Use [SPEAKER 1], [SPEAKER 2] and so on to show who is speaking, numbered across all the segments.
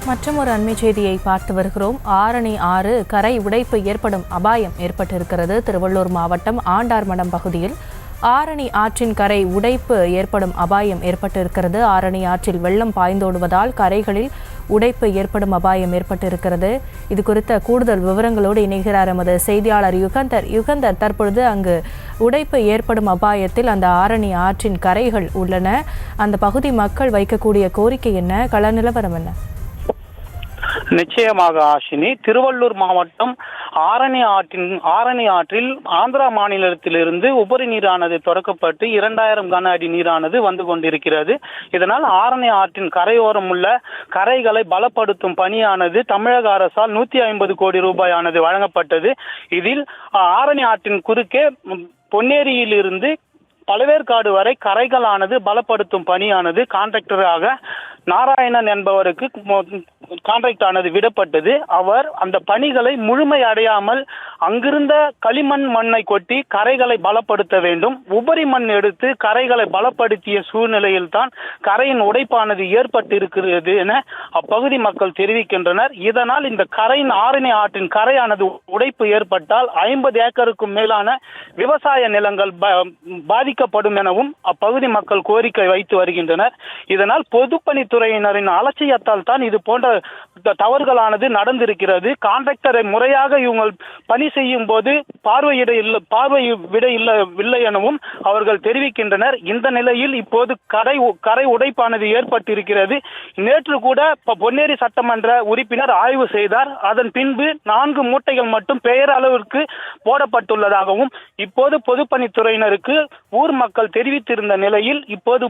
[SPEAKER 1] மற்றொரு அண்மை செய்தியை பார்த்து வருகிறோம். ஆரணி ஆறு கரை உடைப்பு ஏற்படும் அபாயம் ஏற்பட்டிருக்கிறது. திருவள்ளூர் மாவட்டம் ஆண்டார்மடம் பகுதியில் ஆரணி ஆற்றின் கரை உடைப்பு ஏற்படும் அபாயம் ஏற்பட்டிருக்கிறது. ஆரணி ஆற்றில் வெள்ளம் பாய்ந்தோடுவதால் கரைகளில் உடைப்பு ஏற்படும் அபாயம் ஏற்பட்டிருக்கிறது. இது குறித்த கூடுதல் விவரங்களோடு இணைகிறார் எமது செய்தியாளர் யுகந்தர். தற்பொழுது அங்கு உடைப்பு ஏற்படும் அபாயத்தில் அந்த ஆரணி ஆற்றின் கரைகள் உள்ளன. அந்த பகுதி மக்கள் வைக்கக்கூடிய கோரிக்கை என்ன? கள நிலவரம் என்ன?
[SPEAKER 2] நிச்சயமாக ஆஷினி, திருவள்ளூர் மாவட்டம் ஆரணி ஆற்றில் ஆந்திரா மாநிலத்திலிருந்து உபரி நீரானது தொடக்கப்பட்டு 2000 கன அடி நீரானது வந்து கொண்டிருக்கிறது. இதனால் ஆரணி ஆற்றின் கரையோரம் உள்ள கரைகளை பலப்படுத்தும் பணியானது தமிழக அரசால் 150 கோடி ரூபாயானது வழங்கப்பட்டது. இதில் ஆரணி ஆற்றின் குறுக்கே பொன்னேரியிலிருந்து பழவேற்காடு வரை கரைகளானது பலப்படுத்தும் பணியானது கான்ட்ராக்டராக நாராயணன் என்பவருக்கு கான்ட்ராக்ட் ஆனது விடப்பட்டது. அவர் அந்த பணிகளை முழுமை அடையாமல் அங்கிருந்த களிமண் மண்ணை கொட்டி கரைகளை பலப்படுத்த வேண்டும். உபரி மண் எடுத்து கரைகளை பலப்படுத்திய சூழ்நிலையில் தான் கரையின் உடைப்பானது ஏற்பட்டிருக்கிறது என அப்பகுதி மக்கள் தெரிவிக்கின்றனர். இதனால் இந்த கரையின் ஆரணி ஆற்றின் கரையானது உடைப்பு ஏற்பட்டால் 50 ஏக்கருக்கும் மேலான விவசாய நிலங்கள் பாதிக்கப்படும் எனவும் அப்பகுதி மக்கள் கோரிக்கை வைத்து வருகின்றனர். இதனால் பொதுப்பணித்துறையினரின் அலட்சியத்தால் தான் இது போன்ற தவறுகளானது நடந்திருக்கிறது. கான்ட்ராக்டரை முறையாக இவங்க பணி செய்யும் போது பார்வையிட இல்லை எனவும் அவர்கள் தெரிவிக்கின்றனர். இந்த நிலையில் இப்போது கரை உடைப்பானது ஏற்பட்டிருக்கிறது. நேற்று கூட பொன்னேரி சட்டமன்ற உறுப்பினர் ஆய்வு செய்தார். அதன் பின்பு 4 மூட்டைகள் மட்டும் பெயர் அளவிற்கு போடப்பட்டுள்ளதாகவும் இப்போது பொதுப்பணித்துறையினருக்கு ஊர் மக்கள் தெரிவித்திருந்த நிலையில் இப்போது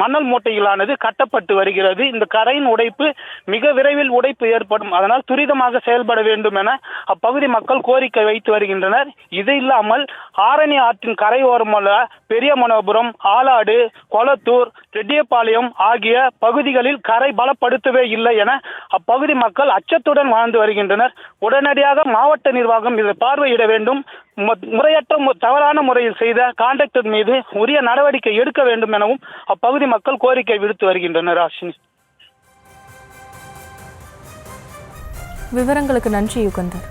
[SPEAKER 2] மணல் மூட்டைகளானது கட்டப்பட்டு வருகிறது. இந்த கரையின் உடைப்பு மிக விரைவில் உடைப்பு ஏற்படும், அதனால் துரிதமாக செயல்பட வேண்டும் என அப்பகுதி மக்கள் கோரிக்கை வைத்து வருகின்றனர். இது இல்லாமல் ஆரணி ஆற்றின் கரையோரம் உள்ள பெரிய மனோபுரம், ஆலாடு, கொளத்தூர், ரெட்டியபாளையம் ஆகிய பகுதிகளில் கரை பலப்படுத்தவே இல்லை என அப்பகுதி மக்கள் அச்சத்துடன் வாழ்ந்து வருகின்றனர். உடனடியாக மாவட்ட நிர்வாகம் இதை பார்வையிட வேண்டும். முறையற்ற தவறான முறையில் செய்த கான்ட்ராக்டர் மீது உரிய நடவடிக்கை எடுக்க வேண்டும் எனவும் அப்பகுதி மக்கள் கோரிக்கை விடுத்து வருகின்றனர். ஆஷினி,
[SPEAKER 1] விவரங்களுக்கு நன்றி யுகந்தர்.